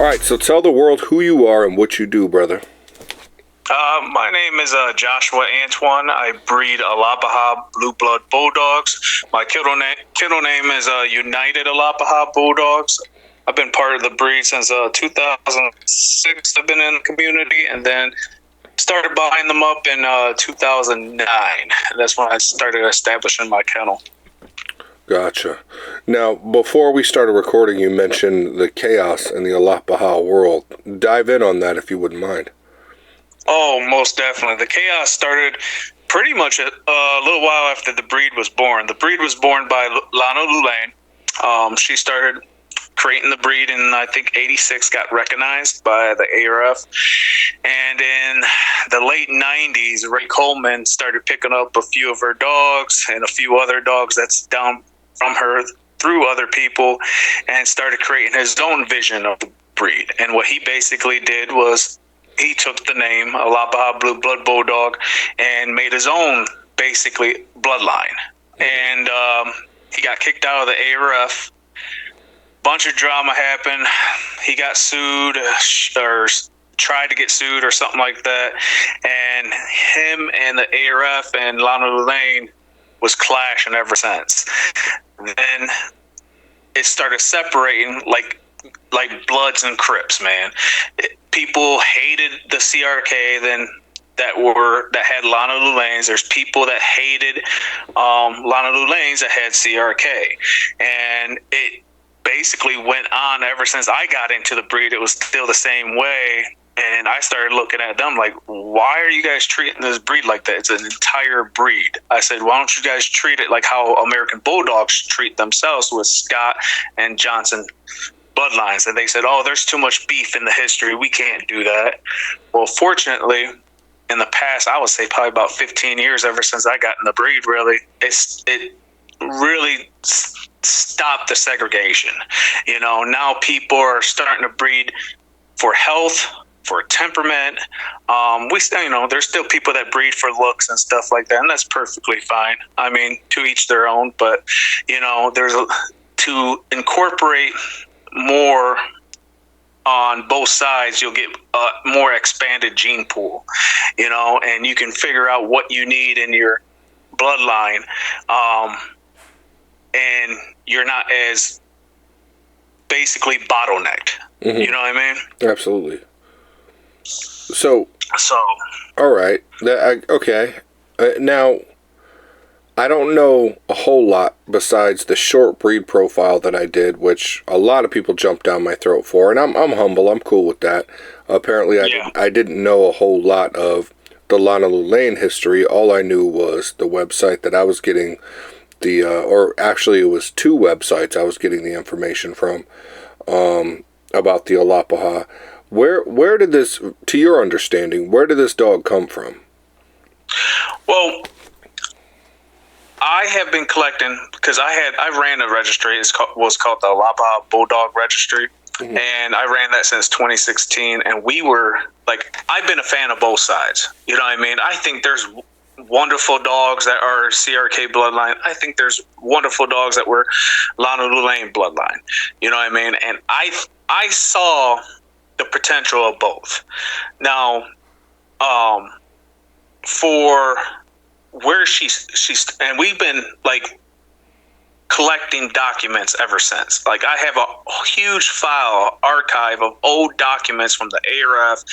right, so tell the world who you are and what you do, brother. My name is Joshua Antoine. I breed Alapaha Blue Blood Bulldogs. My kennel name is United Alapaha Bulldogs. I've been part of the breed since 2006. I've been in the community, and then started buying them up in 2009. That's when I started establishing my kennel. Gotcha. Now, before we started recording, you mentioned the chaos in the Alapaha world. Dive in on that if you wouldn't mind. Oh, most definitely. The chaos started pretty much a little while after the breed was born. The breed was born by Lana. She started creating the breed in, I think, 86, got recognized by the ARF. And in the late 90s, Ray Coleman started picking up a few of her dogs and a few other dogs that's down from her through other people, and started creating his own vision of the breed. And what he basically did was he took the name Alapaha Blue Blood Bulldog and made his own, basically, bloodline. And he got kicked out of the ARF. Bunch of drama happened. He got sued or tried to get sued or something like that. And him and the ARF and Lana Lane was clashing ever since. Then it started separating like Bloods and Crips, man. People hated the CRK then that had Lana Lulanes. There's people that hated Lana Lulanes that had CRK. And it basically went on ever since I got into the breed. It was still the same way. And I started looking at them like, why are you guys treating this breed like that? It's an entire breed. I said, why don't you guys treat it like how American Bulldogs treat themselves with Scott and Johnson bloodlines? And they said, oh, there's too much beef in the history. We can't do that. Well, fortunately, in the past, I would say probably about 15 years, ever since I got in the breed, really, it really stopped the segregation. You know, now people are starting to breed for health, for temperament. We still, you know, there's still people that breed for looks and stuff like that, and that's perfectly fine. I mean, to each their own, but, you know, to incorporate more on both sides, you'll get a more expanded gene pool, you know, and you can figure out what you need in your bloodline, and you're not as basically bottlenecked. Mm-hmm. You know what I mean? Absolutely. So all right. Okay. Now, I don't know a whole lot besides the short breed profile that I did, which a lot of people jumped down my throat for, and I'm humble. I'm cool with that. Apparently, I didn't know a whole lot of the Lana Lane history. All I knew was the website that I was getting or actually it was two websites I was getting the information from about the Alapaha. Where did this, to your understanding, where did this dog come from? Well, I have been collecting because I ran a registry. It was called the Alapaha Bulldog Registry, mm-hmm. and I ran that since 2016. And we were like, I've been a fan of both sides. You know what I mean? I think there's wonderful dogs that are CRK bloodline. I think there's wonderful dogs that were Lana Lane bloodline. You know what I mean? And I saw the potential of both. Now, for where she's and we've been like collecting documents ever since. Like, I have a huge archive of old documents from the ARF,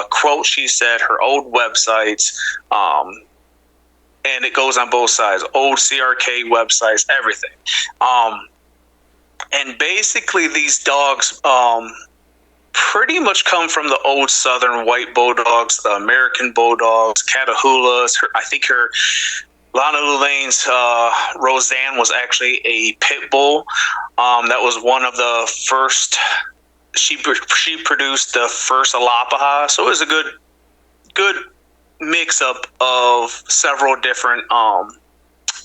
quote she said, her old websites, and it goes on both sides, old CRK websites, everything. And basically these dogs pretty much come from the old Southern white Bulldogs, the American Bulldogs, Catahoulas. I think her Lana Lane's Roseanne was actually a pit bull. That was one of the first. She produced the first Alapaha, so it was a good mix up of several different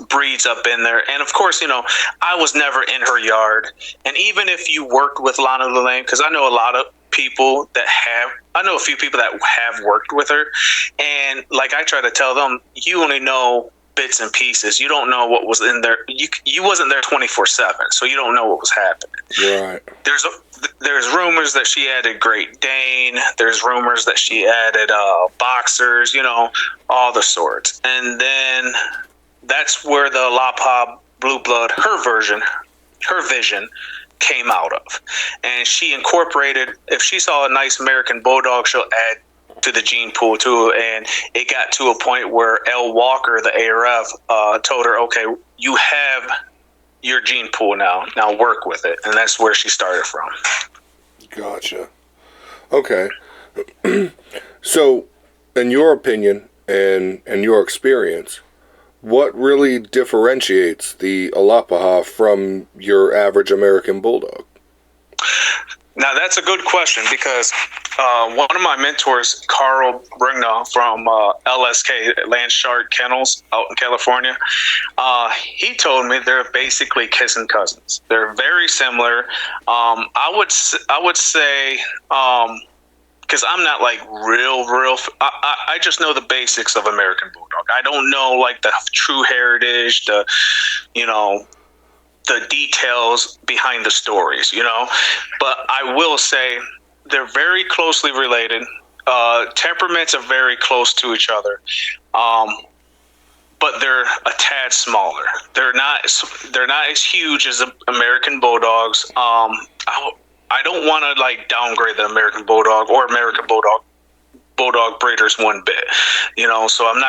breeds up in there. And of course, you know, I was never in her yard. And even if you worked with Lana Lane, because I know a lot of people that I know a few people that have worked with her, and like I try to tell them, you only know bits and pieces. You don't know what was in there. You wasn't there 24/7, so you don't know what was happening. Right. There's rumors that she added Great Dane. There's rumors that she added boxers. All the sorts. And then that's where the Alapaha Blue Blood, her vision came out of. And she incorporated, if she saw a nice American Bulldog, she'll add to the gene pool too. And it got to a point where L. Walker, the ARF, told her, okay, you have your gene pool now work with it. And that's where she started from. Gotcha. Okay. So in your opinion and your experience, what really differentiates the Alapaha from your average American Bulldog? Now, that's a good question, because one of my mentors, Carl Brignaw from LSK, Land Shark Kennels out in California, he told me they're basically kissing cousins. They're very similar. I would say, because I'm not like real. I just know the basics of American Bulldog. I don't know like the true heritage, the details behind the stories, But I will say they're very closely related. Temperaments are very close to each other, but they're a tad smaller. They're not as huge as American Bulldogs. I don't want to like downgrade the American Bulldog or American Bulldog breeders one bit, so I'm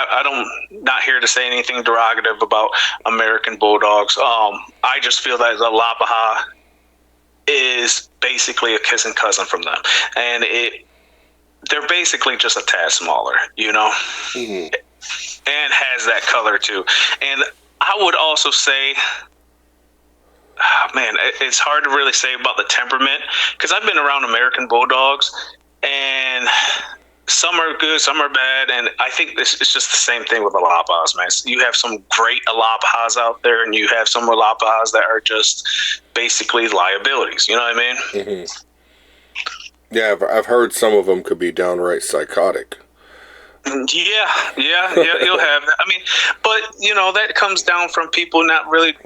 not here to say anything derogative about American Bulldogs. I just feel that the Alapaha is basically a kissing cousin from them, and they're basically just a tad smaller, Mm-hmm. and has that color too. And I would also say, man, it's hard to really say about the temperament, because I've been around American Bulldogs, and some are good, some are bad, and I think it's just the same thing with Alapahas, man. You have some great Alapahas out there, and you have some Alapahas that are just basically liabilities. You know what I mean? Mm-hmm. Yeah, I've heard some of them could be downright psychotic. Yeah, you'll have that. I mean, but that comes down from people not really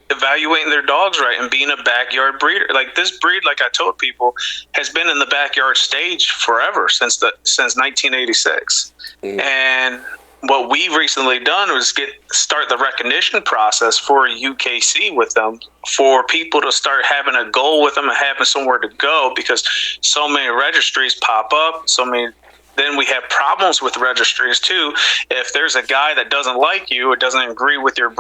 evaluating their dogs right and being a backyard breeder. Like this breed, like I told people, has been in the backyard stage forever, since 1986. Mm. And what we've recently done was start the recognition process for UKC with them, for people to start having a goal with them and having somewhere to go, because so many registries pop up, then we have problems with registries too. If there's a guy that doesn't like you or doesn't agree with your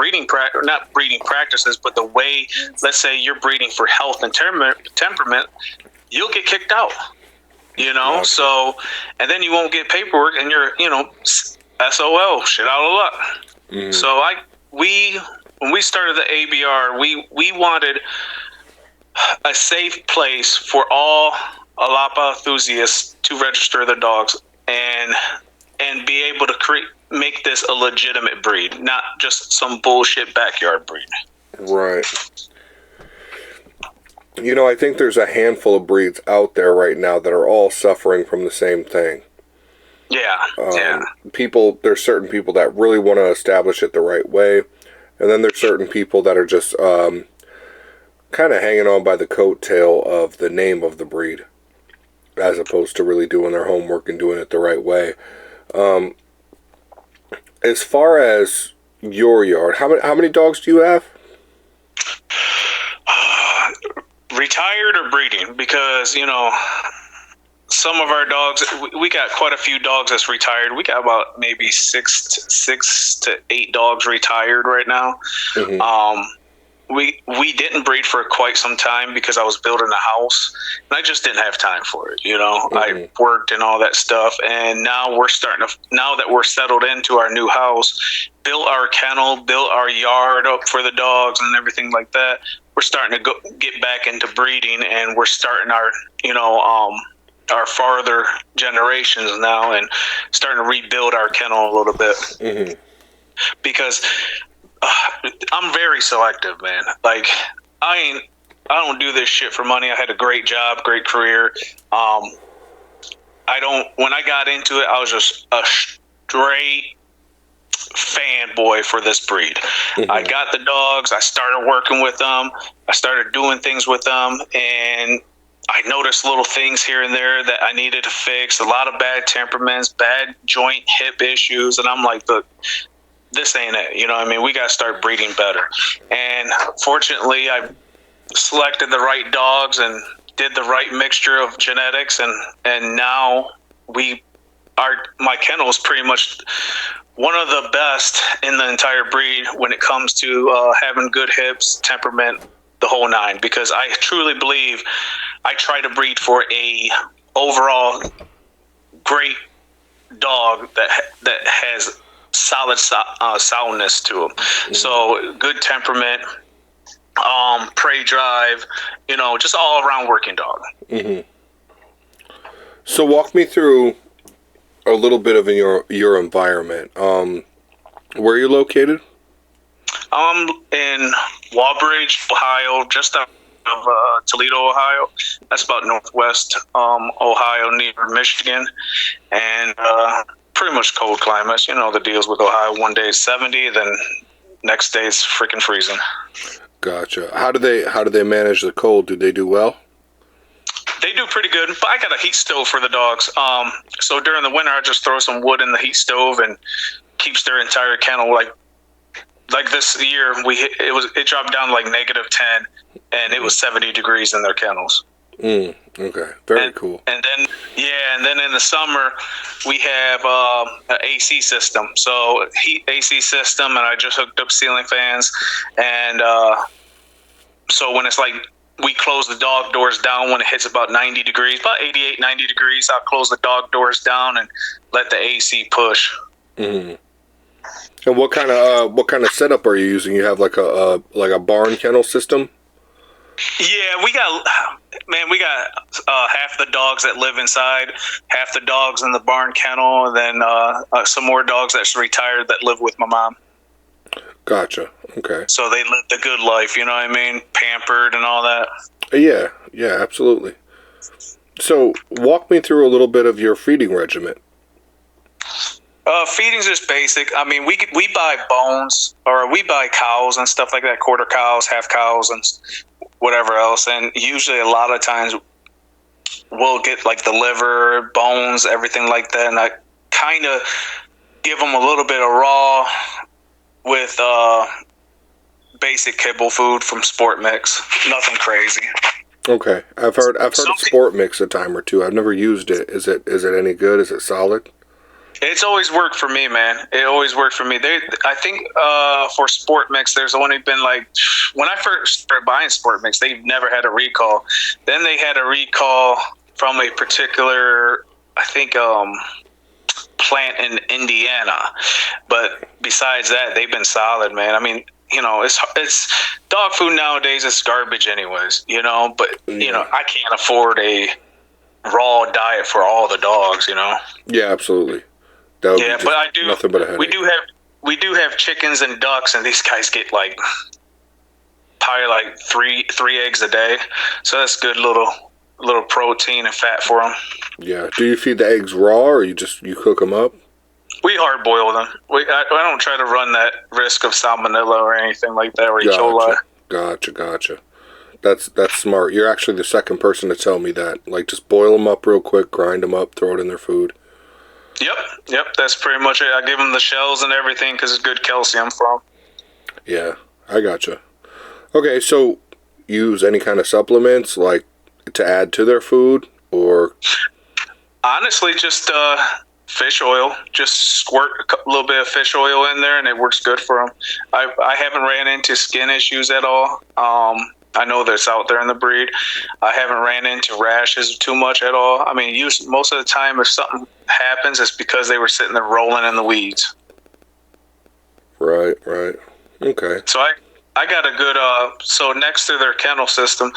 not breeding practices, but the way, let's say you're breeding for health and temperament, you'll get kicked out, Okay. So, and then you won't get paperwork, and you're, SOL, shit out of luck. Mm. So when we started the ABR, we wanted a safe place for all Alapaha enthusiasts to register their dogs and be able to make this a legitimate breed, not just some bullshit backyard breed. Right. I think there's a handful of breeds out there right now that are all suffering from the same thing. Yeah. There's certain people that really want to establish it the right way, and then there's certain people that are just kind of hanging on by the coattail of the name of the breed, as opposed to really doing their homework and doing it the right way. As far as your yard, how many dogs do you have? Retired or breeding? Because, some of our dogs, we got quite a few dogs that's retired. We got about maybe six to 8 dogs retired right now. Mm-hmm. We didn't breed for quite some time because I was building a house and I just didn't have time for it. Mm-hmm. I worked and all that stuff. And now now that we're settled into our new house, built our kennel, built our yard up for the dogs and everything like that, we're starting to get back into breeding, and we're starting our farther generations now and starting to rebuild our kennel a little bit. Mm-hmm. Because I'm very selective, man. Like I don't do this shit for money. I had a great job, great career. When I got into it, I was just a straight fan man boy for this breed. I got the dogs. I started working with them. I started doing things with them, and I noticed little things here and there that I needed to fix. A lot of bad temperaments, bad joint hip issues, and I'm like, look, this ain't it. You know what I mean? We got to start breeding better. And fortunately, I selected the right dogs and did the right mixture of genetics, and now my kennel is pretty much one of the best in the entire breed when it comes to having good hips, temperament, the whole nine, because I truly believe I try to breed for a overall great dog that has solid soundness to him. So good temperament, prey drive, just all around working dog. So walk me through a little bit of your environment. Where are you located? I'm in Walbridge, Ohio, just out of Toledo, Ohio. That's about northwest Ohio, near Michigan, and pretty much cold climates. You know the deals with Ohio. One day it's 70, then next day it's freaking freezing. Gotcha. How do they manage the cold? Do they do well? They do pretty good, but I got a heat stove for the dogs. So during the winter, I just throw some wood in the heat stove and keeps their entire kennel like this year. It dropped down to like -10, and it was 70 degrees in their kennels. Okay, very cool. And then in the summer we have an AC system. So heat AC system, and I just hooked up ceiling fans, and so when it's like we close the dog doors down when it hits about 90 degrees, about 88, 90 degrees, I'll close the dog doors down and let the AC push. And what kind of setup are you using? You have like a barn kennel system? Yeah, we got half the dogs that live inside, half the dogs in the barn kennel, and then some more dogs that's retired that live with my mom. Gotcha. Okay. So they live the good life, you know what I mean? Pampered and all that. Yeah, absolutely. So walk me through a little bit of your feeding regimen. Feeding's just basic. I mean, we buy bones, or we buy cows and stuff like that, quarter cows, half cows, and whatever else. And usually a lot of times we'll get like the liver, bones, everything like that. And I kind of give them a little bit of raw with basic kibble food from Sport Mix. Nothing crazy. Okay. I've heard of Sport Mix a time or two. I've never used it. Is it any good? Is it solid? It's always worked for me, man. It always worked for me. I think for Sport Mix, there's only been like, when I first started buying Sport Mix, they never had a recall. Then they had a recall from a particular, I think, plant in Indiana. But besides that, they've been solid, man. I mean, it's dog food nowadays. It's garbage anyways, but I can't afford a raw diet for all the dogs, Yeah, absolutely. Yeah, but I do. Nothing but a headache. We do have chickens and ducks, and these guys get probably like three eggs a day. So that's good little protein and fat for them. Yeah. Do you feed the eggs raw, or you cook them up? We hard boil them. I don't try to run that risk of salmonella or anything like that, or E. coli. Gotcha. That's smart. You're actually the second person to tell me that. Like, just boil them up real quick, grind them up, throw it in their food. Yep. That's pretty much it. I give them the shells and everything because it's good calcium for them. Yeah, I gotcha. Okay, so use any kind of supplements like to add to their food, or honestly just fish oil. Just squirt a little bit of fish oil in there and it works good for them. I haven't ran into skin issues at all. I know that's out there in the breed. I haven't ran into rashes too much at all. I mean, most of the time if something happens, it's because they were sitting there rolling in the weeds. Right. Okay. So I got a good, so next to their kennel system,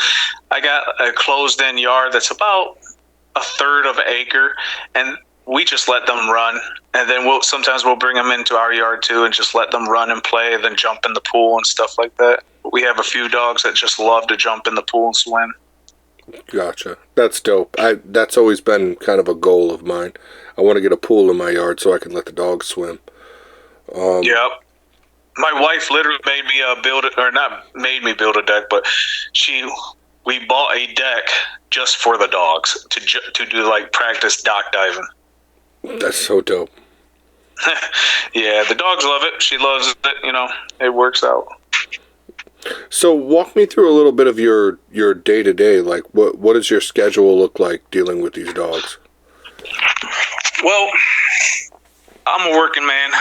I got a closed-in yard that's about a third of an acre, and we just let them run. And then sometimes we'll bring them into our yard too and just let them run and play, and then jump in the pool and stuff like that. We have a few dogs that just love to jump in the pool and swim. Gotcha. That's dope. That's always been kind of a goal of mine. I want to get a pool in my yard so I can let the dogs swim. Yep. My wife literally made me build it, or not made me build a deck, but we bought a deck just for the dogs to do like practice dock diving. That's so dope. Yeah, the dogs love it. She loves it. You know, it works out. So walk me through a little bit of your day to day. Like, what does your schedule look like dealing with these dogs? Well, I'm a working man,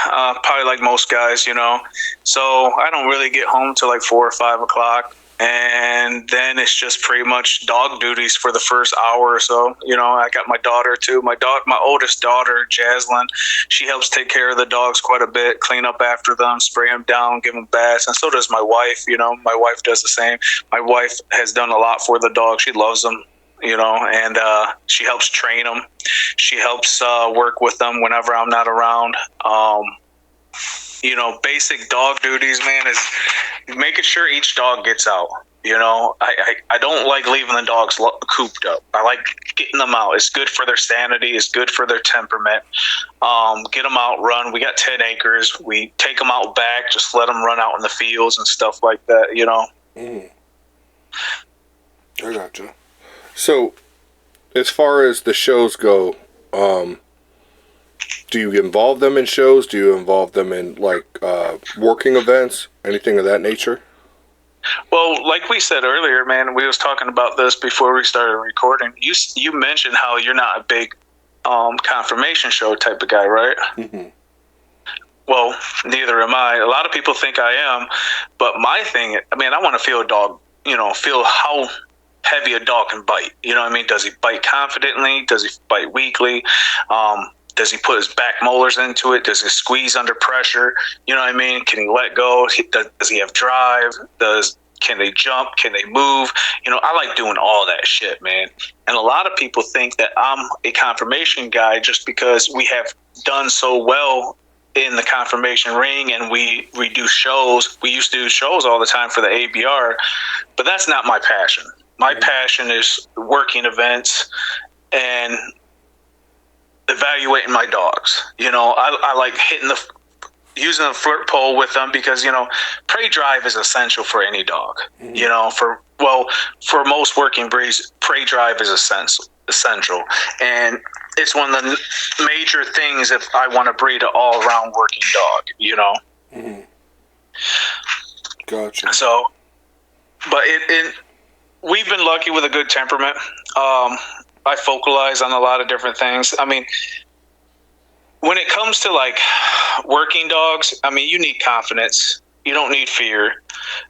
probably like most guys, you know. So I don't really get home till like 4 or 5 o'clock. And then it's just pretty much dog duties for the first hour or so. You know, I got my daughter too. My oldest daughter, Jaslyn, she helps take care of the dogs quite a bit, clean up after them, spray them down, give them baths. And so does my wife. You know, my wife does the same. My wife has done a lot for the dogs. She loves them, you know, and she helps train them. She helps work with them whenever I'm not around. You know, basic dog duties, man, is making sure each dog gets out. You know, I don't like leaving the dogs cooped up. I like getting them out. It's good for their sanity. It's good for their temperament. Get them out, run. We got 10 acres. We take them out back, just let them run out in the fields and stuff like that, you know. I gotcha. So, as far as the shows go, do you involve them in shows? Do you involve them in, like, working events? Anything of that nature? Well, like we said earlier, man, we was talking about this before we started recording. You mentioned how you're not a big confirmation show type of guy, right? Mm-hmm. Well, neither am I. A lot of people think I am, but my thing, I mean, I want to feel a dog, you know, feel how heavy a dog can bite. You know what I mean? Does he bite confidently? Does he bite weakly? Does he put his back molars into it? Does he squeeze under pressure? You know what I mean? Can he let go? Does he have drive? Can they jump? Can they move? You know, I like doing all that shit, man. And a lot of people think that I'm a confirmation guy just because we have done so well in the confirmation ring and we do shows. We used to do shows all the time for the ABR, but that's not my passion. My passion is working events and evaluating my dogs. You know, I like using the flirt pole with them because, you know, prey drive is essential for any dog. Mm-hmm. You know, for most working breeds, prey drive is essential. And it's one of the major things if I want to breed an all-around working dog, you know. Mm-hmm. Gotcha. So, but we've been lucky with a good temperament. I focalize on a lot of different things. I mean, when it comes to like working dogs, I mean, you need confidence. You don't need fear,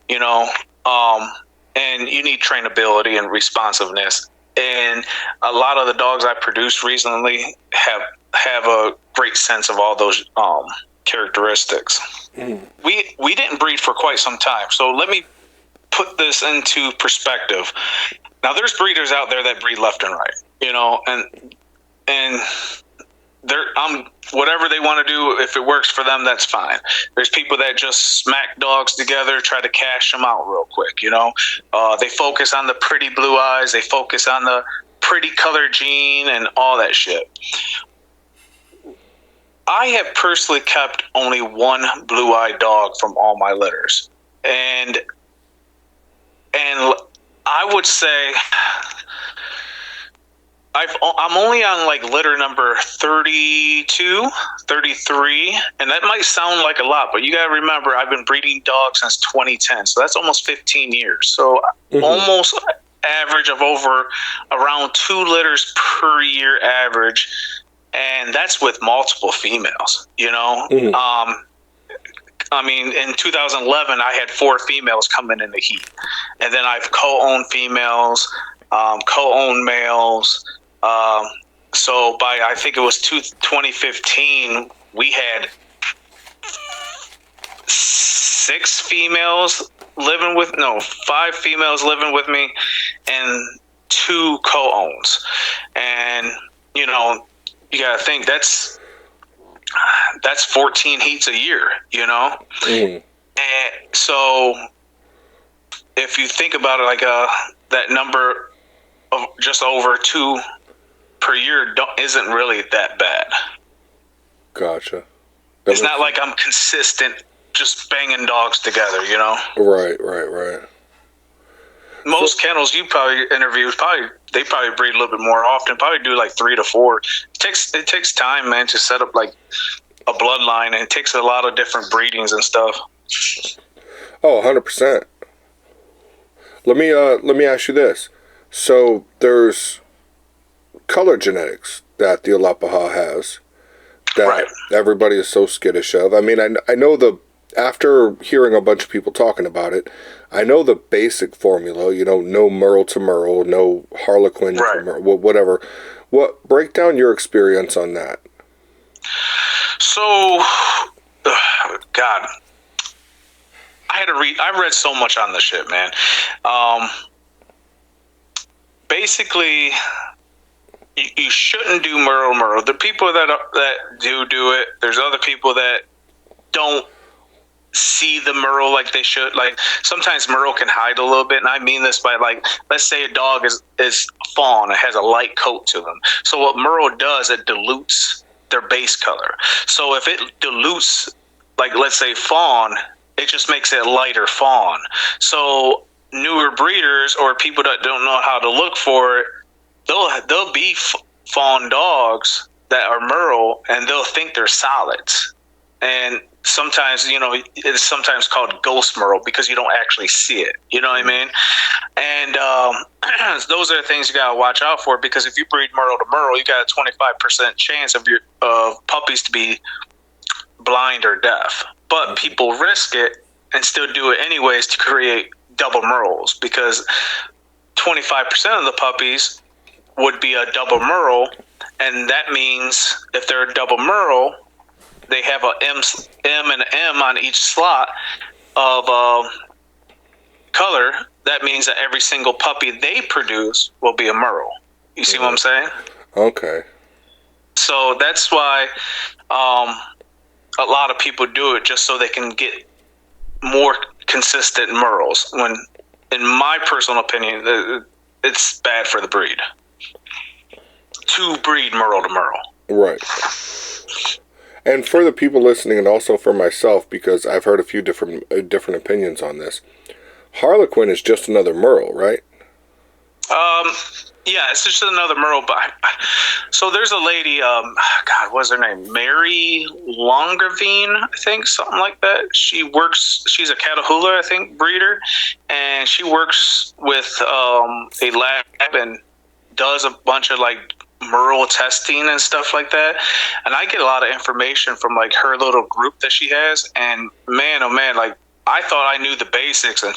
you know, and you need trainability and responsiveness. And a lot of the dogs I produced recently have a great sense of all those characteristics. Mm. We didn't breed for quite some time. So let me put this into perspective. Now, there's breeders out there that breed left and right, you know, and whatever they want to do, if it works for them, that's fine. There's people that just smack dogs together, try to cash them out real quick, you know. They focus on the pretty blue eyes, they focus on the pretty color gene and all that shit. I have personally kept only one blue-eyed dog from all my litters, and I would say I'm only on like litter number 32, 33, and that might sound like a lot, but you got to remember I've been breeding dogs since 2010, so that's almost 15 years. So almost average of around 2 litters per year average, and that's with multiple females, you know. I mean, in 2011, I had 4 females coming in the heat. And then I've co-owned females, co-owned males. So by, I think it was 2015, we had 5 females living with me and 2 co-owns. And, you know, you got to think that's 14 heats a year, you know? And so if you think about it, like that number of just over 2 per year isn't really that bad. Gotcha. It's not like I'm consistent just banging dogs together, you know? Right. Most kennels you probably interview, they probably breed a little bit more often, probably do like 3 to 4. It takes time, man, to set up like a bloodline, and it takes a lot of different breedings and stuff. Oh, 100%. Let me ask you this. So there's color genetics that the Alapaha has that everybody is so skittish of. I mean, I know after hearing a bunch of people talking about it, I know the basic formula, you know, no Merle to Merle, no Harlequin to Merle, whatever. Break down your experience on that. So, God, I read so much on this shit, man. Basically, you shouldn't do Merle. The people that do it, there's other people that don't see the Merle like they should. Like, sometimes Merle can hide a little bit, and I mean this by, like, let's say a dog is fawn, it has a light coat to them. So what Merle does, it dilutes their base color. So if it dilutes, like, let's say fawn, it just makes it lighter fawn. So newer breeders or people that don't know how to look for it, they'll be fawn dogs that are Merle, and they'll think they're solids. And sometimes, you know, it's sometimes called ghost Merle because you don't actually see it. You know what I mean? And those are the things you got to watch out for, because if you breed Merle to Merle, you got a 25% chance of puppies to be blind or deaf. But people risk it and still do it anyways to create double Merles, because 25% of the puppies would be a double Merle, and that means if they're a double Merle, they have a M and M on each slot of color. That means that every single puppy they produce will be a Merle. You see what I'm saying? Okay. So that's why a lot of people do it, just so they can get more consistent Merles. When, in my personal opinion, it's bad for the breed to breed Merle to Merle. Right. And for the people listening, and also for myself, because I've heard a few different opinions on this, Harlequin is just another Merle, right? Yeah, it's just another Merle. But so there's a lady, God, what's her name? Mary Longervine, I think, something like that. She's a Catahoula, I think, breeder, and she works with a lab and does a bunch of like Merle testing and stuff like that. And I get a lot of information from like her little group that she has, and man, oh man, like, I thought I knew the basics, and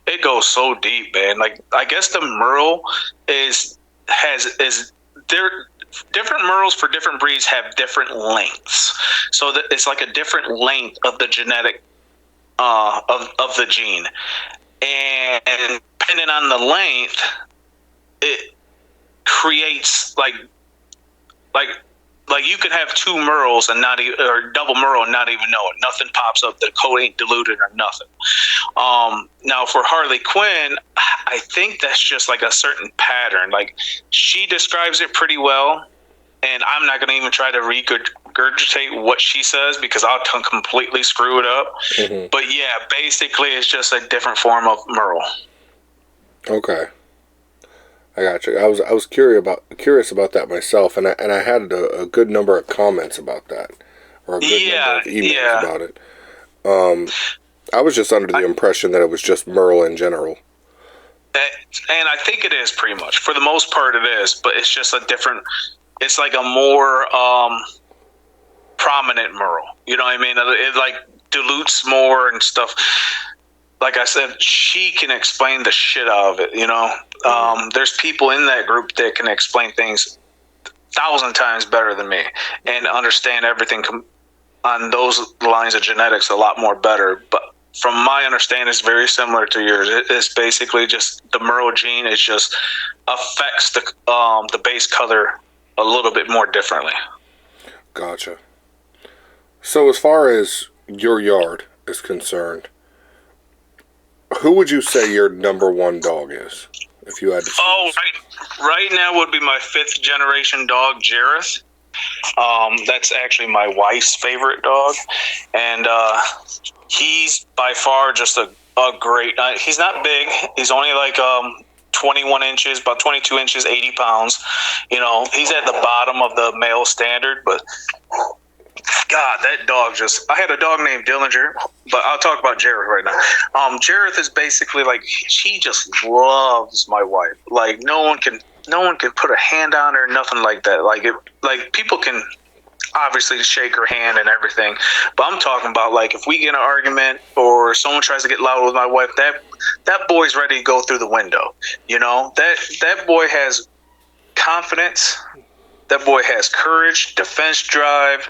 it goes so deep, man. Like, I guess the Merle is different Merles for different breeds have different lengths. So that it's like a different length of the genetic of the gene, and depending on the length, it creates like you could have two Merles and not even, or double Merle and not even know it. Nothing pops up. The code ain't diluted or nothing. Now for Harley Quinn, I think that's just like a certain pattern. Like, she describes it pretty well, and I'm not going to even try to regurgitate what she says because I'll completely screw it up. Mm-hmm. But yeah, basically it's just a different form of Merle. Okay. I got you. I was curious about that myself, and I had a good number of comments about that, or a good number of emails about it. I was just under the impression that it was just Merle in general. And I think it is pretty much. For the most part, it is, but it's just a different. It's like a more prominent Merle. You know what I mean? It like dilutes more and stuff. Like I said, she can explain the shit out of it, you know? There's people in that group that can explain things 1,000 times better than me and understand everything on those lines of genetics a lot more better. But from my understanding, it's very similar to yours. It's basically just the Merle gene. It just affects the base color a little bit more differently. Gotcha. So as far as your yard is concerned, who would you say your number one dog is, if you had to choose? Right now would be my 5th generation dog, Jareth. That's actually my wife's favorite dog, and he's by far just a great. He's not big. He's only like 21 inches, about 22 inches, 80 pounds. You know, he's at the bottom of the male standard, but God, that dog just... I had a dog named Dillinger, but I'll talk about Jareth right now. Jareth is basically like, he just loves my wife. Like, no one can put a hand on her, nothing like that. Like people can obviously shake her hand and everything, but I'm talking about, like, if we get in an argument or someone tries to get loud with my wife, that boy's ready to go through the window. You know, that boy has confidence. That boy has courage, defense drive.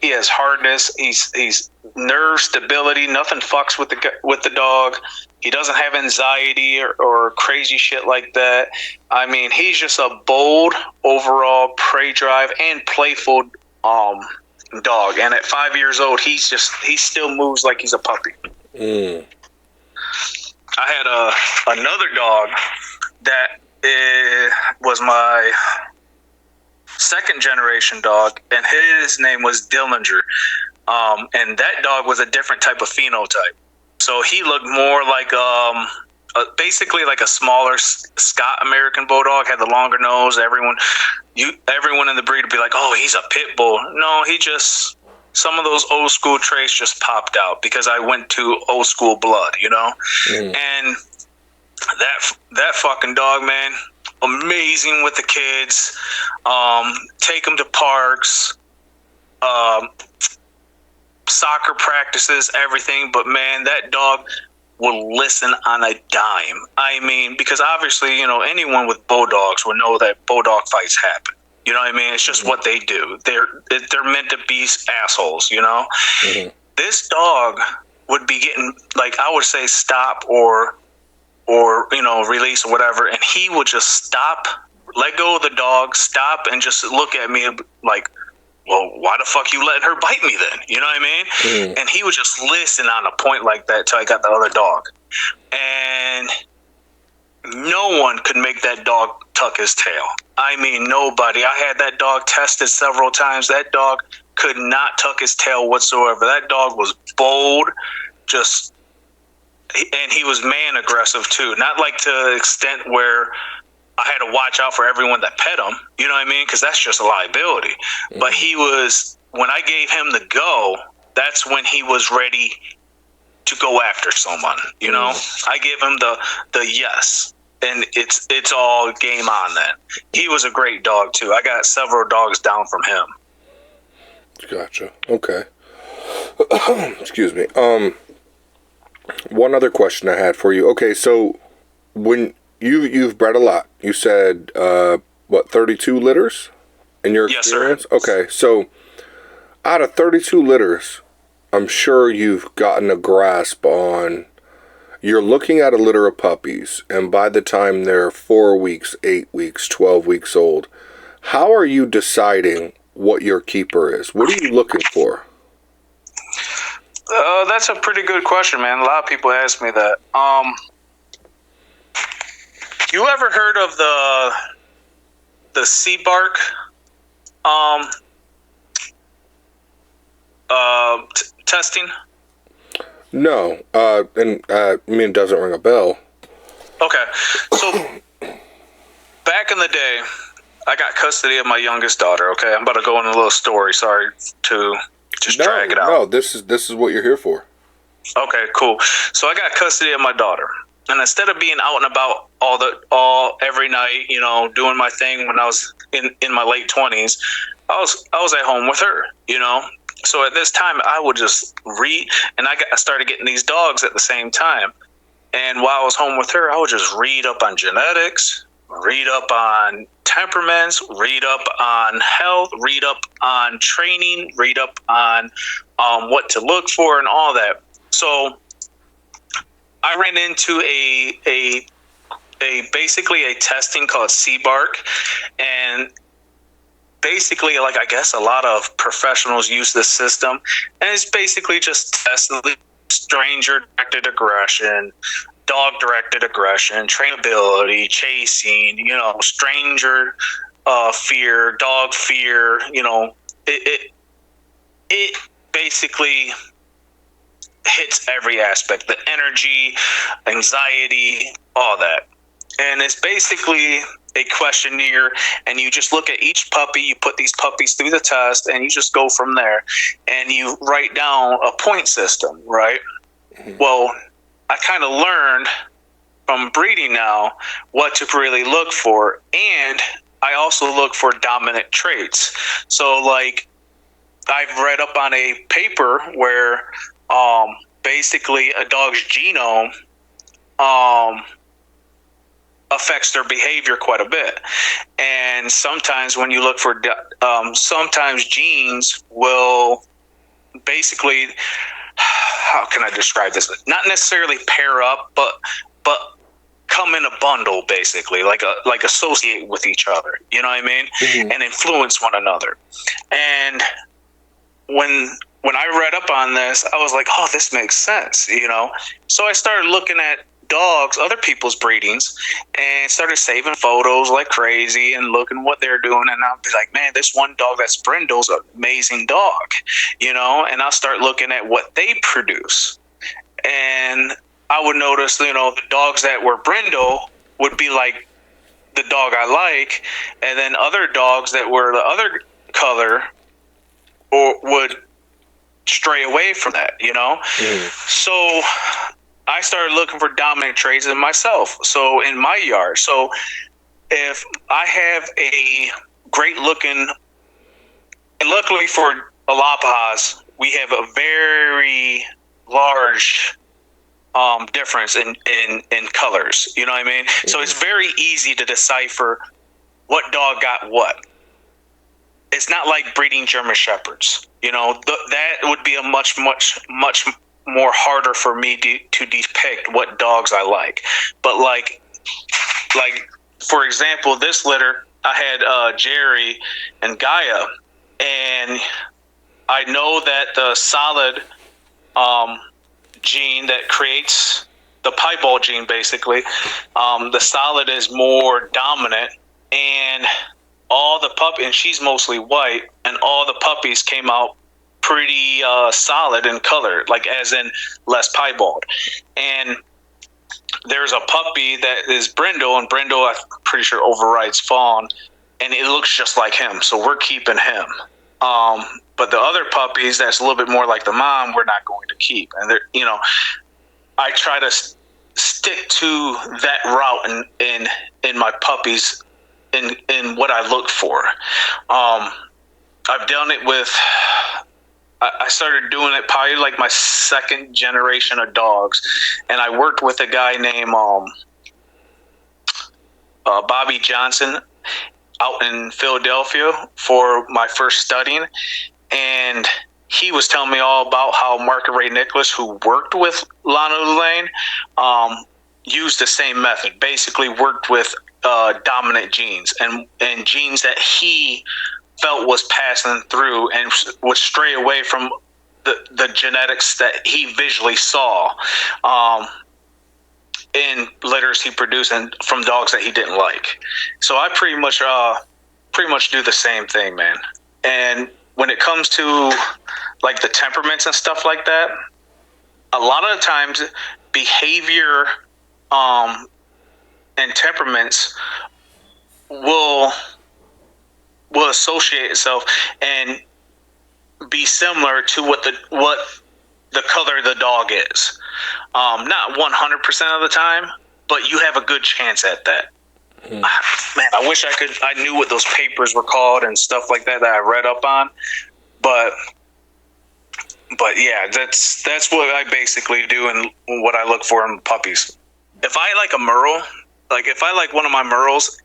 He has hardness. He's nerve stability. Nothing fucks with the dog. He doesn't have anxiety or crazy shit like that. I mean, he's just a bold overall prey drive and playful dog. And at 5 years old, he still moves like he's a puppy. I had another dog that was my second generation dog, and his name was Dillinger. And that dog was a different type of phenotype. So he looked more like basically like a smaller Scott American Bulldog, had the longer nose. Everyone in the breed would be like, oh, he's a pit bull. No, some of those old school traits just popped out because I went to old school blood, you know? And that fucking dog, man, amazing with the kids. Take them to parks, soccer practices, everything. But man, that dog will listen on a dime. I mean, because obviously, you know, anyone with Bulldogs will know that Bulldog fights happen. You know what I mean? It's just what they do. They're meant to be assholes, you know? This dog would be getting, like, I would say stop or you know, release or whatever, and he would just stop, let go of the dog, stop, and just look at me like, well, why the fuck you letting her bite me then? You know what I mean? And he would just listen on a point like that till I got the other dog. And no one could make that dog tuck his tail. I mean, nobody. I had that dog tested several times. That dog could not tuck his tail whatsoever. That dog was bold, and he was man aggressive too. Not like to the extent where I had to watch out for everyone that pet him. You know what I mean? Because that's just a liability. But he was, when I gave him the go, that's when he was ready to go after someone. You know, I gave him the yes, and it's all game on then. He was a great dog too. I got several dogs down from him. Gotcha. Okay. Excuse me. One other question I had for you. Okay, so when you've bred a lot, you said 32 litters in your experience? Yes, sir. Okay, so out of 32 litters, I'm sure you've gotten a grasp on, you're looking at a litter of puppies, and by the time they're 4 weeks, 8 weeks, 12 weeks old, how are you deciding what your keeper is? What are you looking for? That's a pretty good question, man. A lot of people ask me that. You ever heard of the sea bark testing? No, and I mean, it doesn't ring a bell. Okay, so back in the day, I got custody of my youngest daughter. Okay, I'm about to go on a little story. Sorry to just drag it out. No, this is what you're here for. Okay, cool. So I got custody of my daughter, and instead of being out and about every night, you know, doing my thing when I was in my late 20s, I was at home with her, you know. So at this time, I would just read, and I started getting these dogs at the same time. And while I was home with her, I would just read up on genetics, read up on temperaments, read up on health, read up on training, read up on what to look for and all that. So I ran into a basically a testing called CBARC, and basically, like, I guess a lot of professionals use this system, and it's basically just testing stranger-directed aggression, dog-directed aggression, trainability, chasing, you know, stranger fear, dog fear. You know, it basically hits every aspect: the energy, anxiety, all that. And it's basically a questionnaire, and you just look at each puppy, you put these puppies through the test, and you just go from there, and you write down a point system, right? Mm-hmm. Well, I kind of learned from breeding now what to really look for, and I also look for dominant traits. So like I've read up on a paper where basically a dog's genome affects their behavior quite a bit. And sometimes when you look for sometimes genes will basically, how can I describe this? Not necessarily pair up, but come in a bundle, basically, like associate with each other. You know what I mean? Mm-hmm. And influence one another. And when I read up on this, I was like, oh, this makes sense, you know? So I started looking at dogs, other people's breedings, and started saving photos like crazy and looking what they're doing. And I'll be like, man, this one dog that's Brindle's an amazing dog, you know? And I'll start looking at what they produce. And I would notice, you know, the dogs that were Brindle would be like the dog I like, and then other dogs that were the other color or would stray away from that, you know? Mm. So I started looking for dominant traits in myself. So in my yard. So if I have a great looking, and luckily for Alapahas, we have a very large difference in colors. You know what I mean? Mm-hmm. So it's very easy to decipher what dog got what. It's not like breeding German Shepherds. You know, that would be a much more harder for me to depict what dogs I like. But like for example, this litter, I had Jerry and Gaia, and I know that the solid gene that creates the piebald gene, basically, the solid is more dominant, and all the and she's mostly white, and all the puppies came out pretty solid in color, like as in less piebald. And there's a puppy that is Brindle, and Brindle, I'm pretty sure, overrides Fawn, and it looks just like him, so we're keeping him. But the other puppies that's a little bit more like the mom, we're not going to keep. And they're, you know, I try to stick to that route in my puppies in what I look for. I've done it with, I started doing it probably like my second generation of dogs, and I worked with a guy named Bobby Johnson out in Philadelphia for my first studying, and he was telling me all about how Mark Ray Nicholas, who worked with Lana Lane, used the same method. Basically worked with dominant genes and genes that he felt was passing through and would stray away from the genetics that he visually saw in litters he produced and from dogs that he didn't like. So I pretty much do the same thing, man. And when it comes to like the temperaments and stuff like that, a lot of the times behavior and temperaments will associate itself and be similar to what the color of the dog is. Not 100% of the time, but you have a good chance at that. Man, I wish I knew what those papers were called and stuff like that I read up on. But yeah, that's what I basically do and what I look for in puppies. If I like a Merle, like if I like one of my Merles,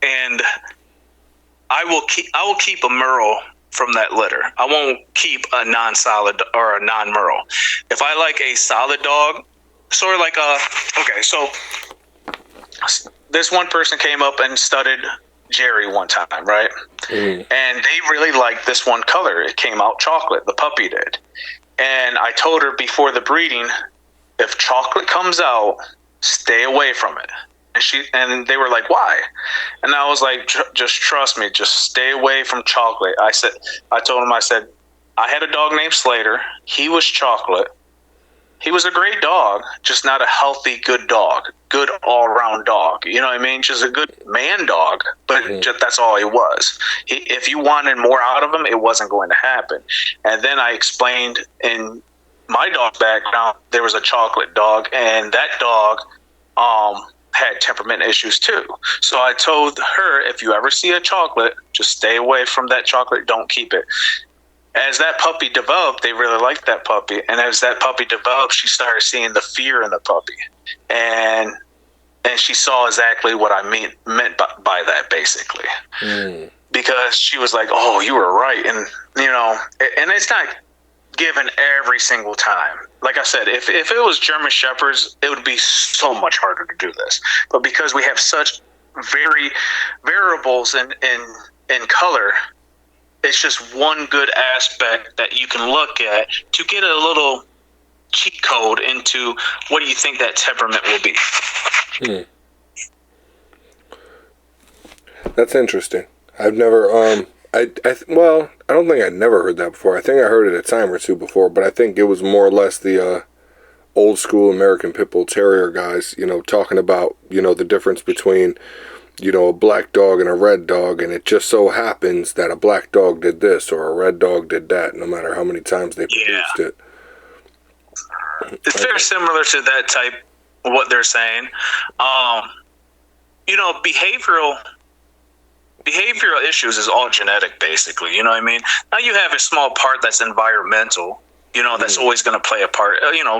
and I will keep a Merle from that litter. I won't keep a non-solid or a non-Merle. If I like a solid dog, sort of like okay, so this one person came up and studied Jerry one time, right? And they really liked this one color. It came out chocolate, the puppy did. And I told her before the breeding, if chocolate comes out, stay away from it. And they were like, why? And I was like, just trust me, just stay away from chocolate. I told him, I said, I had a dog named Slater. He was chocolate. He was a great dog, just not a healthy, good dog, good all-around dog. You know what I mean? Just a good man dog, but that's all he was. If you wanted more out of him, it wasn't going to happen. And then I explained in my dog's background, there was a chocolate dog, and that dog had temperament issues too. So I told her, if you ever see a chocolate, just stay away from that chocolate. Don't keep it. As that puppy developed, they really liked that puppy. And as that puppy developed, she started seeing the fear in the puppy. And she saw exactly what I meant by that, basically. Because she was like, oh, you were right. And, and it's not given every single time. Like I said, if it was German Shepherds, it would be so much harder to do this. But because we have such very variables in color, it's just one good aspect that you can look at to get a little cheat code into what do you think that temperament will be. That's interesting. I've never, I don't think I'd never heard that before. I think I heard it a time or two before, but I think it was more or less the old school American Pit Bull Terrier guys, talking about, the difference between a black dog and a red dog, and it just so happens that a black dog did this or a red dog did that, no matter how many times they produced it. It's very similar to that type of what they're saying. Behavioral issues is all genetic, basically. You know what I mean? Now you have a small part that's environmental, that's always going to play a part,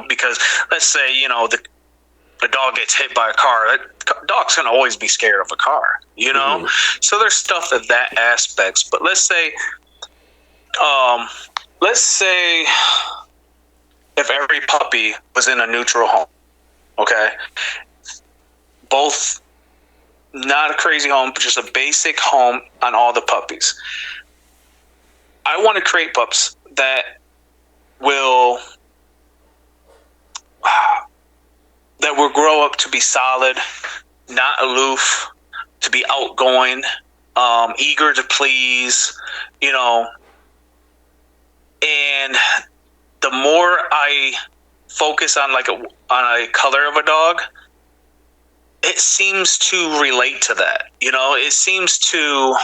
because let's say, the dog gets hit by a car, that dog's going to always be scared of a car, So there's stuff that aspects. But let's say if every puppy was in a neutral home, okay? Both, not a crazy home, but just a basic home on all the puppies. I want to create pups that will grow up to be solid, not aloof, to be outgoing, eager to please, and the more I focus on on a color of a dog, it seems to relate to that. It seems to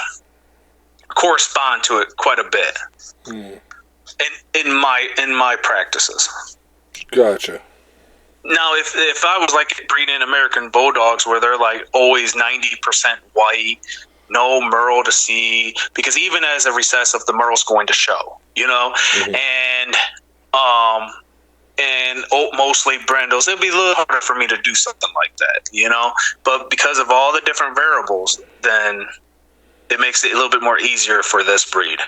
correspond to it quite a bit in my practices. Gotcha. Now, if I was breeding American Bulldogs where they're always 90% white, no merle to see, because even as a recessive, the merle's going to show, and mostly brindles, it'd be a little harder for me to do something like that, but because of all the different variables, then it makes it a little bit more easier for this breed.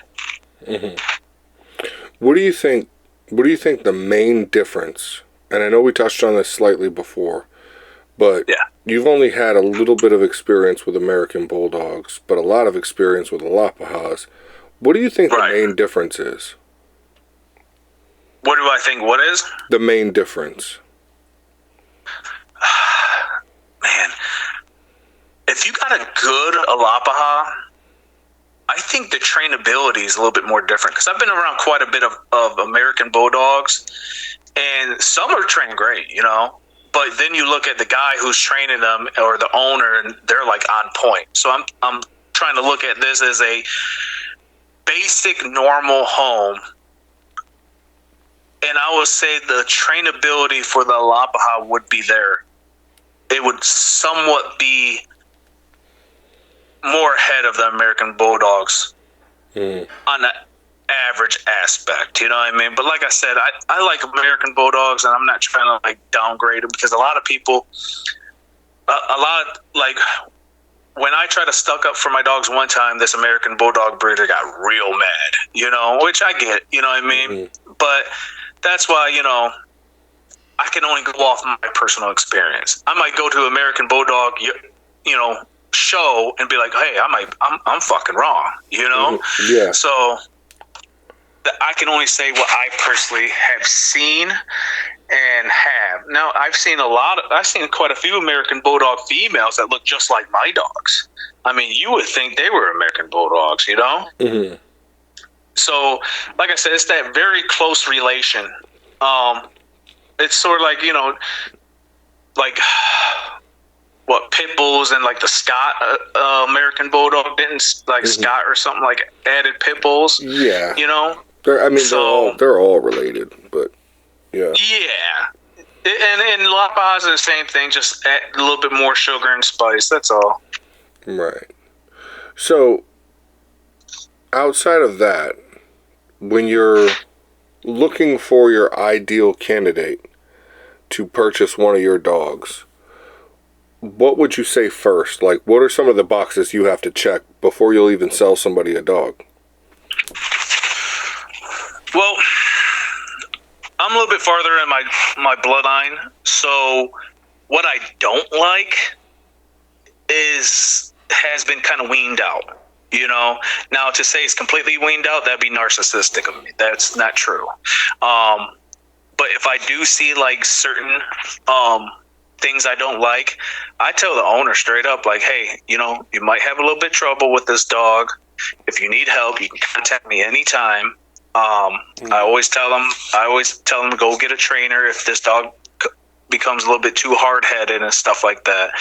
What do you think the main difference, and I know we touched on this slightly before, but you've only had a little bit of experience with American Bulldogs, but a lot of experience with Alapahas. What do you think the main difference is? What do I think what is? The main difference. Man, if you got a good Alapaha, I think the trainability is a little bit more different, because I've been around quite a bit of American Bulldogs, and some are trained great, but then you look at the guy who's training them or the owner, and they're on point. So I'm trying to look at this as a basic normal home, and I would say the trainability for the Alapaha would be there. It would somewhat be more ahead of the American Bulldogs on the average aspect, you know what I mean? But like I said, I like American Bulldogs, and I'm not trying to downgrade them, because a lot of people, when I tried to stuck up for my dogs one time, this American Bulldog breeder got real mad, which I get, you know what I mean? But that's why, I can only go off my personal experience. I might go to American Bulldog, show and be like, hey, I'm fucking wrong, Yeah. So I can only say what I personally have seen, and have. Now, I've seen quite a few American Bulldog females that look just like my dogs. I mean, you would think they were American Bulldogs, you know? Mm-hmm. So, like I said, it's that very close relation. It's sort of like, you know, like what pit bulls and like the Scott American Bulldog didn't like Scott or something like added pit bulls. Yeah, you know. They're all related, but yeah. Yeah, and Alapahas are the same thing, just add a little bit more sugar and spice. That's all. Right. So, outside of that, when you're looking for your ideal candidate to purchase one of your dogs, what would you say first? Like, what are some of the boxes you have to check before you'll even sell somebody a dog? Well, I'm a little bit farther in my bloodline, so what I don't like has been kind of weaned out. You know, now to say it's completely weaned out, that'd be narcissistic of me. That's not true. But if I do see like certain things I don't like, I tell the owner straight up, like, hey, you know, you might have a little bit of trouble with this dog. If you need help, you can contact me anytime. I always tell them to go get a trainer if this dog becomes a little bit too hard-headed and stuff like that.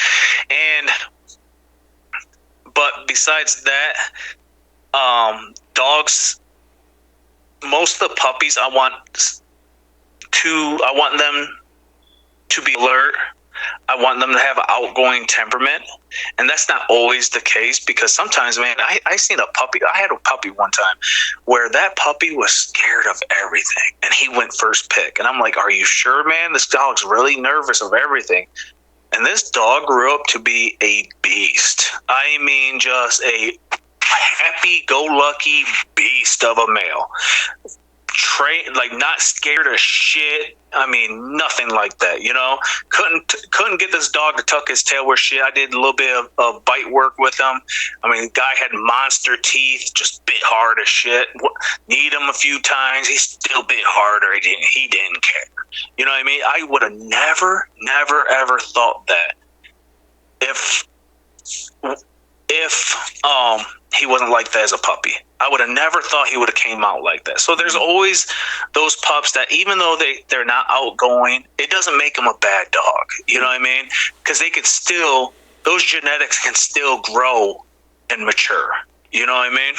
But besides that, dogs, most of the puppies, I want them to be alert. I want them to have an outgoing temperament. And that's not always the case, because sometimes, man, I seen a puppy. I had a puppy one time where that puppy was scared of everything, and he went first pick. And I'm like, are you sure, man? This dog's really nervous of everything. And this dog grew up to be a beast. I mean, just a happy-go-lucky beast of a male. Like, not scared of shit. I mean, nothing like that, you know? Couldn't get this dog to tuck his tail where shit. I did a little bit of bite work with him. I mean, the guy had monster teeth, just bit hard as shit. Need him a few times. He still bit harder. He didn't care. You know what I mean? I would have never, ever thought that if he wasn't like that as a puppy. I would have never thought he would have came out like that. So there's always those pups that, even though they're not outgoing, it doesn't make them a bad dog. You know what I mean? Because those genetics can still grow and mature. You know what I mean?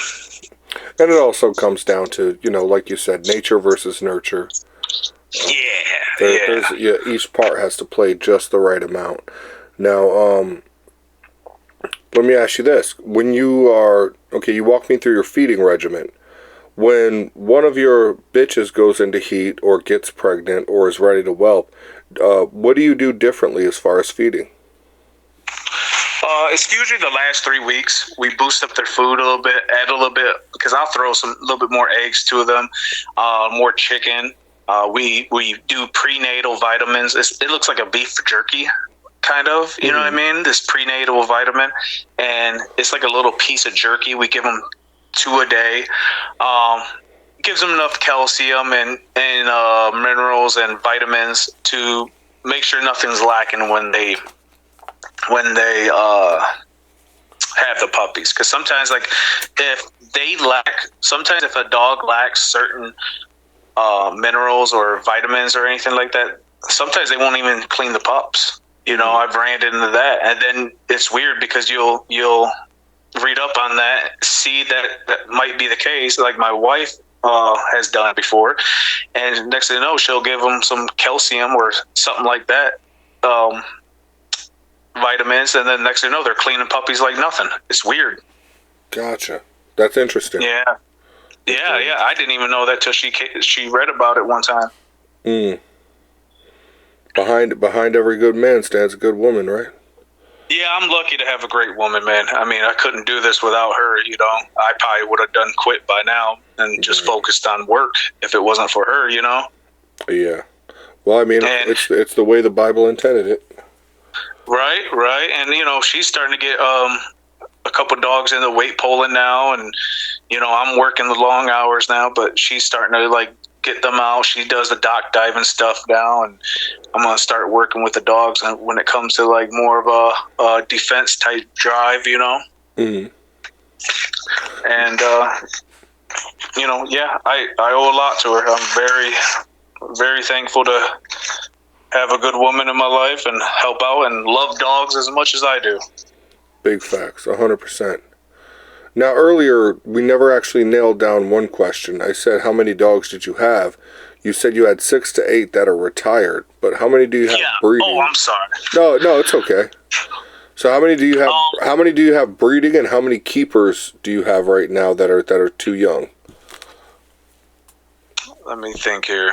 And it also comes down to, you know, like you said, nature versus nurture. Each part has to play just the right amount. Now, let me ask you this. When you walk me through your feeding regimen. When one of your bitches goes into heat or gets pregnant or is ready to whelp, what do you do differently as far as feeding? It's usually the last 3 weeks. We boost up their food a little bit, add a little bit, because I'll throw a little bit more eggs to them, more chicken. We do prenatal vitamins. It looks like a beef jerky, kind of, you know what I mean? This prenatal vitamin, and it's like a little piece of jerky. We give them 2 a day. Gives them enough calcium and minerals and vitamins to make sure nothing's lacking when they have the puppies. Because sometimes, like, if a dog lacks certain minerals or vitamins or anything like that, sometimes they won't even clean the pups. You know, I've ran into that, and then it's weird because you'll read up on that, see that might be the case. Like my wife has done it before, and next thing you know, she'll give them some calcium or something like that, vitamins, and then next thing you know, they're cleaning puppies like nothing. It's weird. Gotcha. That's interesting. Yeah. I didn't even know that till she read about it one time. Behind every good man stands a good woman, right? Yeah, I'm lucky to have a great woman, man. I mean, I couldn't do this without her, you know. I probably would have done quit by now and just focused on work if it wasn't for her, you know. Yeah. Well, I mean, it's the way the Bible intended it. Right. And, you know, she's starting to get a couple dogs in the weight pulling now, and, you know, I'm working the long hours now, but she's starting to, like, get them out. She does the dock diving stuff now, and I'm gonna start working with the dogs when it comes to like more of a defense type drive, you know. Mm-hmm. And you know, yeah, I owe a lot to her. I'm very, very thankful to have a good woman in my life and help out and love dogs as much as I do. Big facts, 100%. Now, earlier, we never actually nailed down one question. I said, how many dogs did you have? You said you had 6 to 8 that are retired, but how many do you have breeding? Oh, I'm sorry. No, it's okay. So how many do you have? How many do you have breeding, and how many keepers do you have right now that are too young? Let me think here.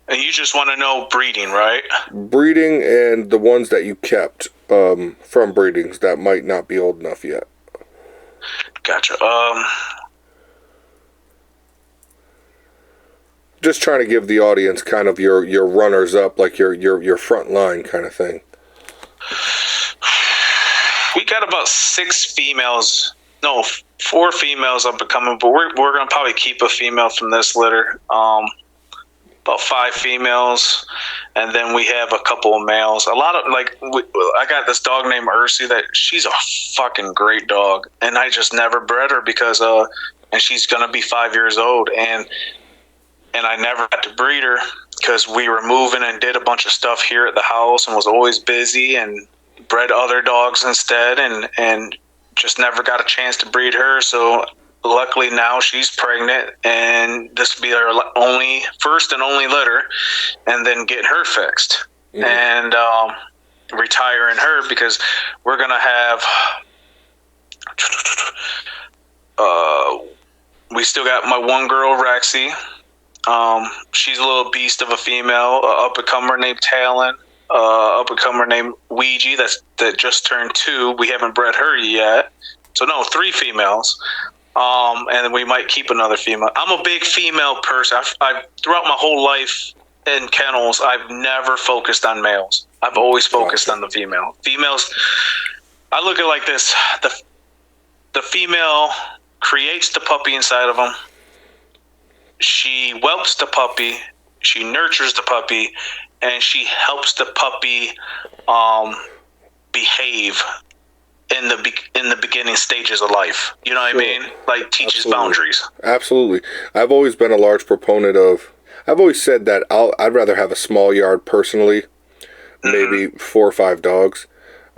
And you just want to know breeding, right? Breeding and the ones that you kept from breedings that might not be old enough yet. Gotcha. Just trying to give the audience kind of your runners up, like your front line kind of thing. We got about 6 females. No, 4 females up and coming, but we're gonna probably keep a female from this litter. About 5 females, and then we have a couple of males. A lot of I got this dog named Ursi that she's a fucking great dog, and I just never bred her because and she's gonna be 5 years old, and I never got to breed her because we were moving and did a bunch of stuff here at the house and was always busy and bred other dogs instead, and just never got a chance to breed her. So luckily now she's pregnant, and this will be our first and only litter, and then getting her fixed and retiring her because we're gonna have we still got my one girl Rexy. She's a little beast of a female, up and comer named Talon, up and comer named Ouija that just turned 2. We haven't bred her yet, so no, 3 females. And we might keep another female. I'm a big female person. I've throughout my whole life in kennels, I've never focused on males. I've always focused on the female. Females, I look at it like this: the female creates the puppy inside of them. She whelps the puppy. She nurtures the puppy, and she helps the puppy behave in the beginning stages of life. You know what I mean? Like teaches boundaries. Absolutely. I've always been a large proponent of. I've always said that I'd rather have a small yard personally, maybe 4 or 5 dogs,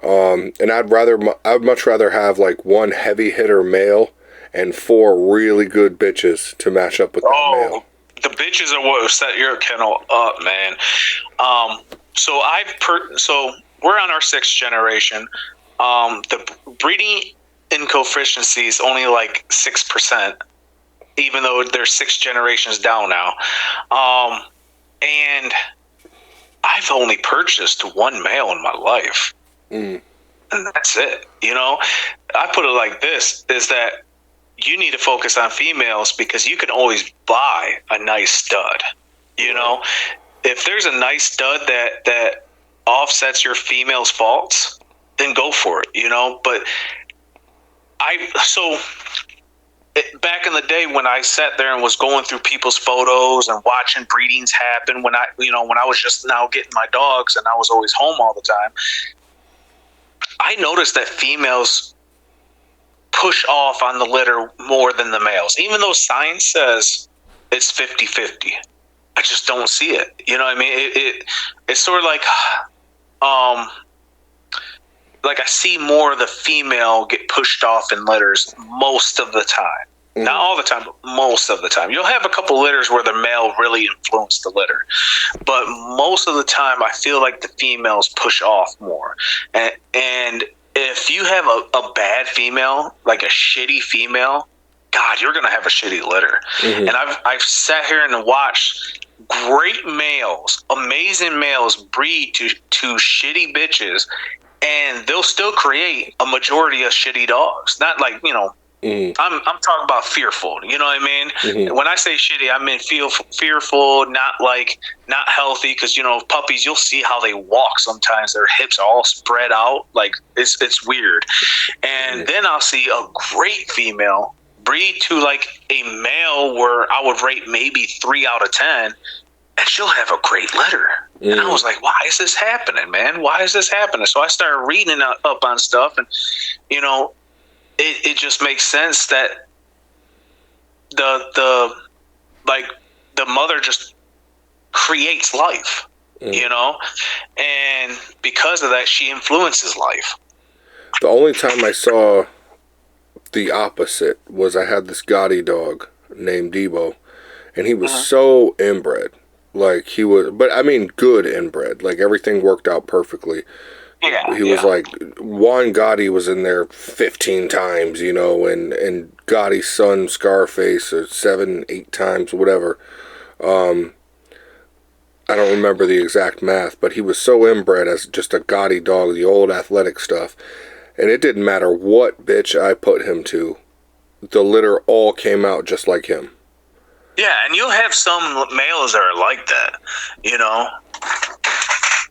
and I'd much rather have like 1 heavy hitter male and 4 really good bitches to match up with that male. The bitches are what set your kennel up, man. So we're on our 6th generation. The breeding in coefficiency is only like 6%, even though they're 6 generations down now. And I've only purchased 1 male in my life. And that's it. You know, I put it like this, is that you need to focus on females because you can always buy a nice stud. You know, if there's a nice stud that offsets your female's faults, then go for it, you know. But back in the day when I sat there and was going through people's photos and watching breedings happen, when I was just now getting my dogs and I was always home all the time, I noticed that females push off on the litter more than the males, even though science says it's 50-50. I just don't see it. You know what I mean? It's sort of like I see more of the female get pushed off in litters most of the time. Not all the time, but most of the time. You'll have a couple litters where the male really influenced the litter. But most of the time, I feel like the females push off more. And if you have a bad female, like a shitty female, God, you're going to have a shitty litter. And I've sat here and watched great males, amazing males breed to shitty bitches, and they'll still create a majority of shitty dogs. Not like, you know, I'm talking about fearful. You know what I mean? When I say shitty, I mean fearful, not healthy. Because, you know, puppies, you'll see how they walk sometimes. Their hips are all spread out. Like, it's weird. And then I'll see a great female breed to like a male where I would rate maybe 3 out of 10, and she'll have a great litter. And I was like, why is this happening, man? Why is this happening? So I started reading up on stuff, and it just makes sense that the mother just creates life, and because of that, she influences life. The only time I saw the opposite was I had this Gotti dog named Debo, and he was so inbred. Like, he was, but I mean, good inbred. Like, everything worked out perfectly. Yeah, he was like, Juan Gotti was in there 15 times, and Gotti's son Scarface 7, 8 times, whatever. I don't remember the exact math, but he was so inbred as just a Gotti dog, the old athletic stuff. And it didn't matter what bitch I put him to, the litter all came out just like him. Yeah, and you'll have some males that are like that,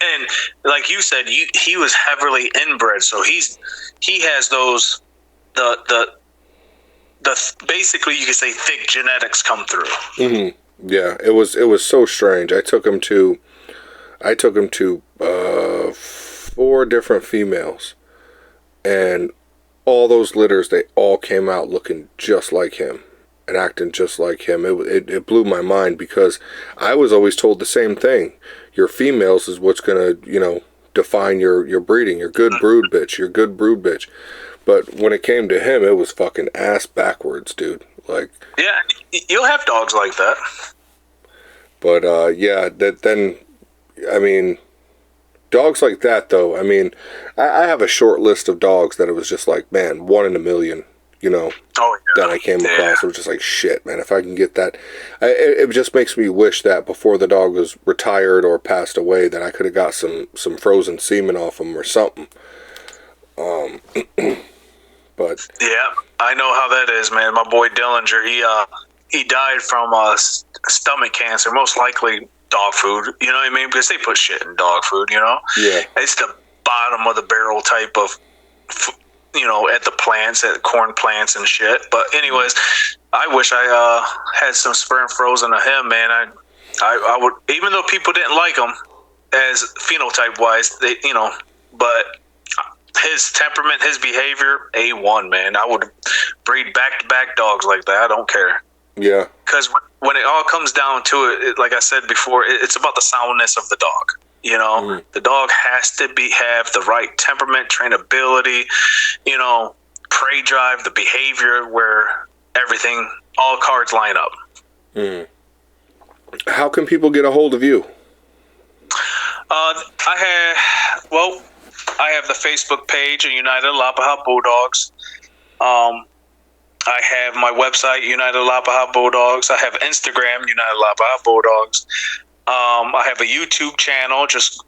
And like you said, he was heavily inbred, so he has those the basically you could say thick genetics come through. Mm-hmm. Yeah, it was so strange. I took him to 4 different females, and all those litters, they all came out looking just like him and acting just like him. It blew my mind, because I was always told the same thing. Your females is what's gonna, define your breeding. Your good brood bitch. Your good brood bitch. But when it came to him, it was fucking ass backwards, dude. Like, yeah, you'll have dogs like that. But dogs like that though. I mean, I have a short list of dogs that it was just like, man, 1 in a million. That I came across. It was just like, shit, man, if I can get that. It just makes me wish that before the dog was retired or passed away, that I could have got some frozen semen off him or something. But yeah, I know how that is, man. My boy Dillinger, he died from stomach cancer, most likely dog food. You know what I mean? Because they put shit in dog food. Yeah, it's the bottom of the barrel type of. At the plants, at corn plants and shit. But anyways, I wish I had some sperm frozen of him, man. I would, even though people didn't like him as phenotype wise, but his temperament, his behavior, A1, man. I would breed back-to-back dogs like that. I don't care. Yeah. Because when it all comes down to it, like I said before, it's about the soundness of the dog. The dog has to have the right temperament, trainability, prey drive, the behavior, where everything, all cards line up. How can people get a hold of you? I have the Facebook page, United Alapaha Bulldogs. I have my website, United Alapaha Bulldogs. I have Instagram, United Alapaha Bulldogs. I have a YouTube channel. Just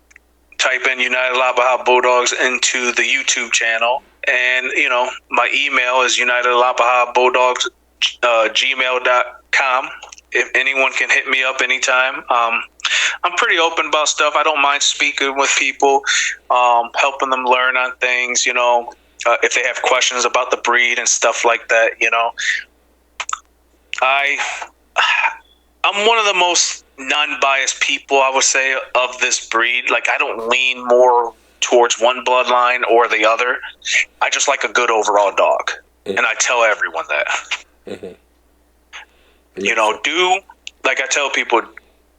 type in United Alapaha Bulldogs into the YouTube channel. And, my email is UnitedAlapahaBulldogs, gmail.com. If anyone can hit me up anytime. I'm pretty open about stuff. I don't mind speaking with people, helping them learn on things, if they have questions about the breed and stuff like that, I'm one of the most non-biased people, I would say, of this breed. Like, I don't lean more towards one bloodline or the other. I just like a good overall dog. And I tell everyone that. Like I tell people,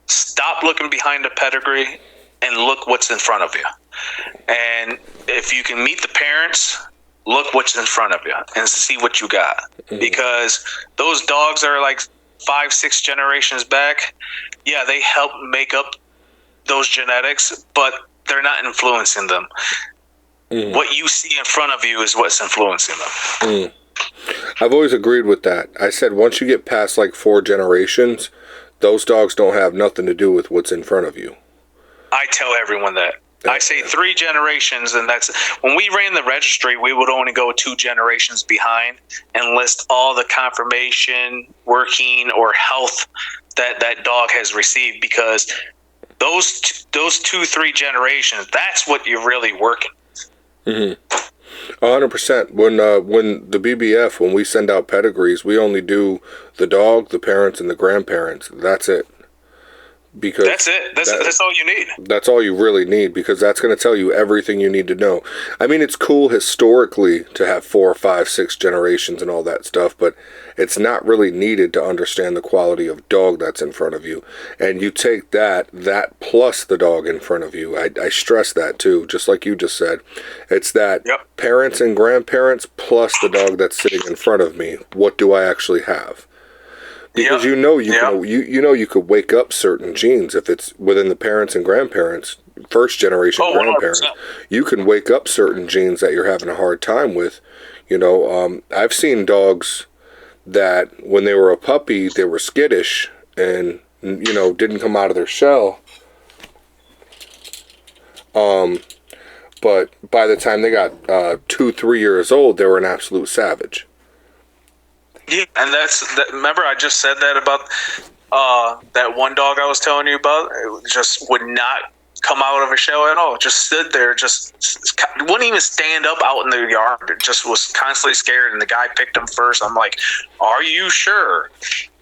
stop looking behind the pedigree and look what's in front of you. And if you can meet the parents, look what's in front of you and see what you got. Because those dogs are like 5-6 generations back. Yeah, they help make up those genetics, but they're not influencing them. What you see in front of you is what's influencing them. I've always agreed with that. I said once you get past like 4 generations, those dogs don't have nothing to do with what's in front of you. I tell everyone that. I say 3 generations, and that's when we ran the registry, we would only go 2 generations behind and list all the confirmation, working, or health that dog has received, because those 2-3 generations, that's what you're really working. 100%. When the BBF, when we send out pedigrees, we only do the dog, the parents, and the grandparents. That's it. Because that's it. That's all you need. That's all you really need, because that's going to tell you everything you need to know. I mean, it's cool historically to have 4, 5, 6 generations and all that stuff, but it's not really needed to understand the quality of dog that's in front of you. And you take that plus the dog in front of you. I stress that too, just like you just said. It's that parents and grandparents plus the dog that's sitting in front of me. What do I actually have? Because you could wake up certain genes if it's within the parents and grandparents, first generation grandparents. 100%. You can wake up certain genes that you're having a hard time with. I've seen dogs that when they were a puppy, they were skittish and didn't come out of their shell. But by the time they got 2, 3 years old, they were an absolute savage. Yeah, and remember I just said that about that one dog I was telling you about? It just would not come out of a shell at all. Just stood there, just wouldn't even stand up out in the yard. It just was constantly scared, and the guy picked him first. I'm like, are you sure?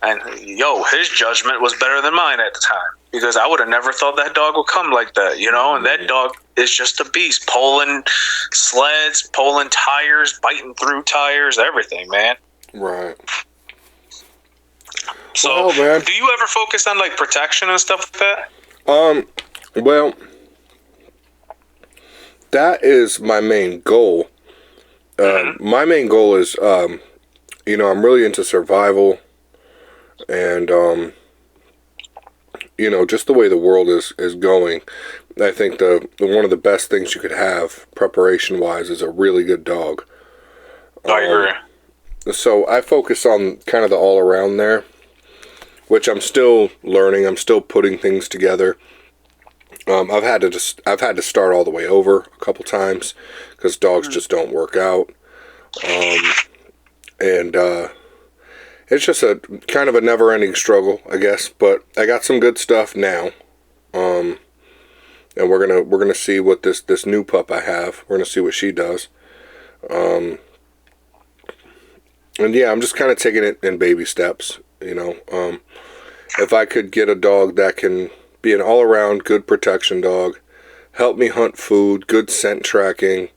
And his judgment was better than mine at the time, because I would have never thought that dog would come like that, and that dog is just a beast, pulling sleds, pulling tires, biting through tires, everything, man. Right. So, do you ever focus on like protection and stuff like that? Well, that is my main goal. My main goal is, I'm really into survival, and just the way the world is going. I think one of the best things you could have preparation wise is a really good dog. I agree. So I focus on kind of the all around there, which I'm still learning. I'm still putting things together. I've had to start all the way over a couple times because dogs just don't work out. And it's just a kind of a never ending struggle, I guess. But I got some good stuff now. And we're gonna see what this new pup I have. We're gonna see what she does. And yeah, I'm just kind of taking it in baby steps, If I could get a dog that can be an all-around good protection dog, help me hunt food, good scent tracking,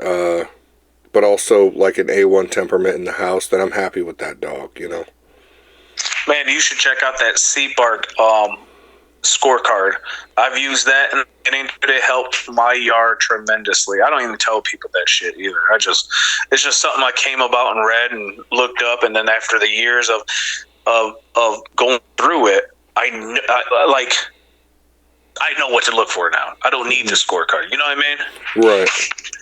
but also like an A1 temperament in the house, then I'm happy with that dog, Man, you should check out that C-Bark scorecard. I've used that and it helped my yard tremendously. I don't even tell people that shit either. It's just something I came about and read and looked up, and then after the years of going through it, I know what to look for now. I don't need the scorecard. You know what I mean? Right.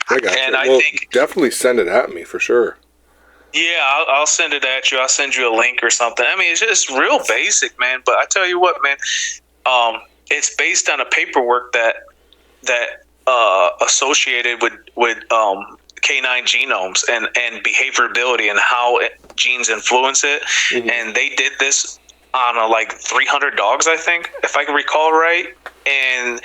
I got you. I think definitely send it at me for sure. Yeah, I'll send it at you. I'll send you a link or something. I mean, it's just real basic, man. But I tell you what, man. It's based on a paperwork that associated with canine genomes and behaviorability and how genes influence it. Mm-hmm. And they did this on like 300 dogs, I think, if I can recall right. And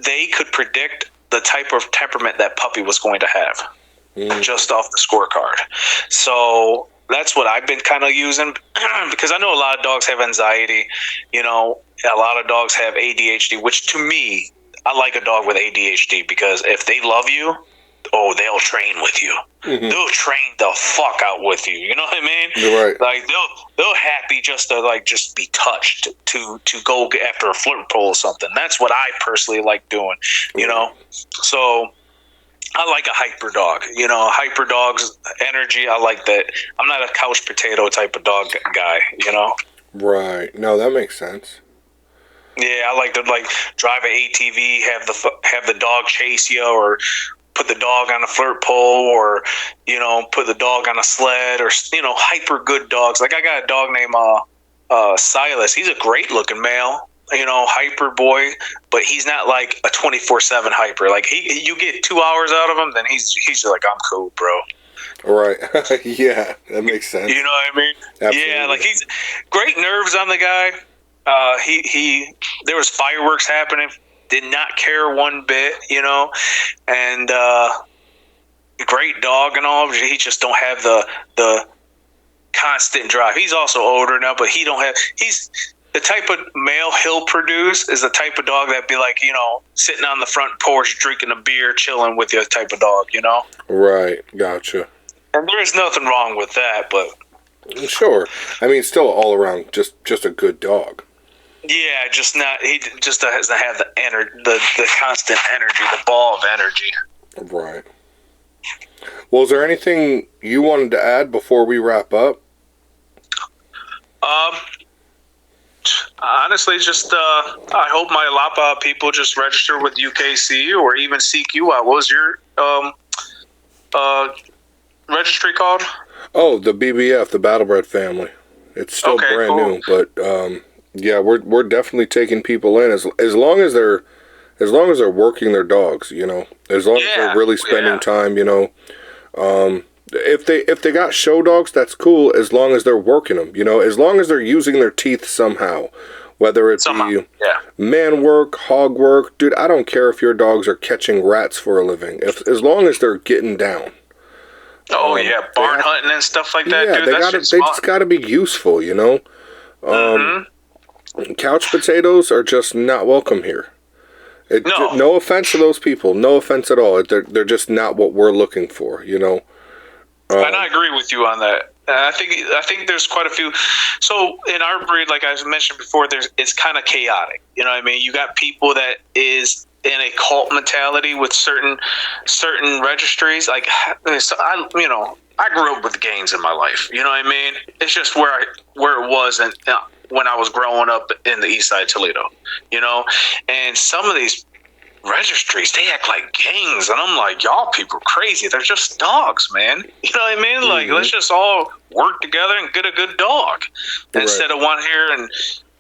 they could predict the type of temperament that puppy was going to have just off the scorecard. So that's what I've been kind of using because I know a lot of dogs have anxiety. A lot of dogs have ADHD, which to me, I like a dog with ADHD because if they love you, they'll train with you. Mm-hmm. They'll train the fuck out with you. You know what I mean? You're right. Like they'll happy just to just be touched to go after a flirt pole or something. That's what I personally like doing. So I like a hyper dog. Hyper dog's energy. I like that. I'm not a couch potato type of dog guy. Right. No, that makes sense. Yeah, I like to drive an ATV, have the dog chase you, or put the dog on a flirt pole, or put the dog on a sled, or hyper good dogs. Like I got a dog named Silas. He's a great looking male, hyper boy, but he's not like a 24/7 hyper. Like you get 2 hours out of him, then he's like, I'm cool, bro. Right. Yeah, that makes sense. You know what I mean? Absolutely. Yeah, like he's great nerves on the guy. There was fireworks happening, did not care one bit, and great dog and all. He just don't have the constant drive. He's also older now, but he's the type of male he'll produce is the type of dog that'd be like, sitting on the front porch drinking a beer, chilling with your type of dog, Right, gotcha. And there's nothing wrong with that, but sure. I mean, still all around just a good dog. Yeah, just not. He just doesn't have the constant energy, the ball of energy. Right. Well, is there anything you wanted to add before we wrap up? Honestly, just I hope my Alapaha people just register with UKC or even seek you out. What was your registry called? Oh, the BBF, the Battlebred family. It's still brand new, but yeah, we're definitely taking people in as long as they're working their dogs, as long as they're really spending time, if they got show dogs, that's cool, as long as they're working them, as long as they're using their teeth somehow, whether it be man work, hog work, dude, I don't care if your dogs are catching rats for a living, as long as they're getting down. Barn hunting and stuff like that. Yeah, dude, they just gotta be useful, Couch potatoes are just not welcome here. No offense to those people. No offense at all. They're just not what we're looking for, And I agree with you on that. I think there's quite a few. So in our breed, like I mentioned before, it's kind of chaotic. You know what I mean? You got people that is in a cult mentality with certain registries. Like, so I grew up with gangs in my life. You know what I mean? It's just where it was when I was growing up in the East Side Toledo, and some of these registries, they act like gangs, and I'm like, y'all people are crazy. They're just dogs, man. You know what I mean? Like, let's just all work together and get a good dog instead of one here and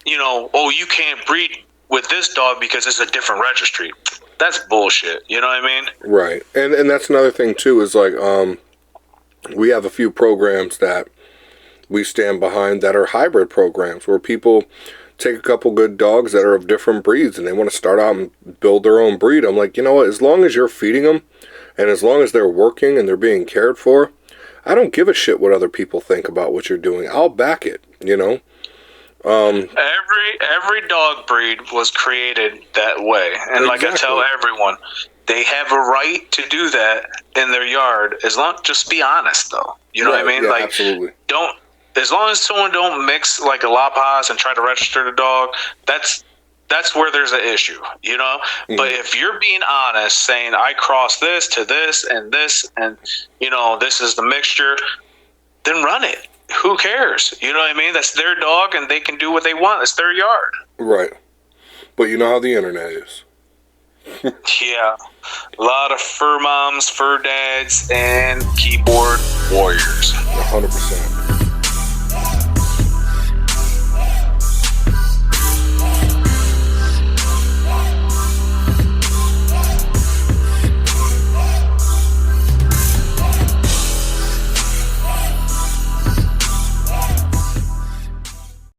you can't breed with this dog because it's a different registry. That's bullshit. You know what I mean? Right, and that's another thing too is like we have a few programs that we stand behind that are hybrid programs where people take a couple good dogs that are of different breeds and they want to start out and build their own breed. I'm like, you know what? As long as you're feeding them and as long as they're working and they're being cared for, I don't give a shit what other people think about what you're doing. I'll back it, Every dog breed was created that way. And like I tell everyone, they have a right to do that in their yard just be honest though. You know what I mean? Yeah, absolutely. As long as someone don't mix like Alapahas and try to register the dog, that's where there's an issue, Mm-hmm. But if you're being honest, saying I cross this to this, and this is the mixture, then run it. Who cares? You know what I mean? That's their dog, and they can do what they want. It's their yard. Right. But you know how the internet is. Yeah. A lot of fur moms, fur dads, and keyboard warriors. 100%.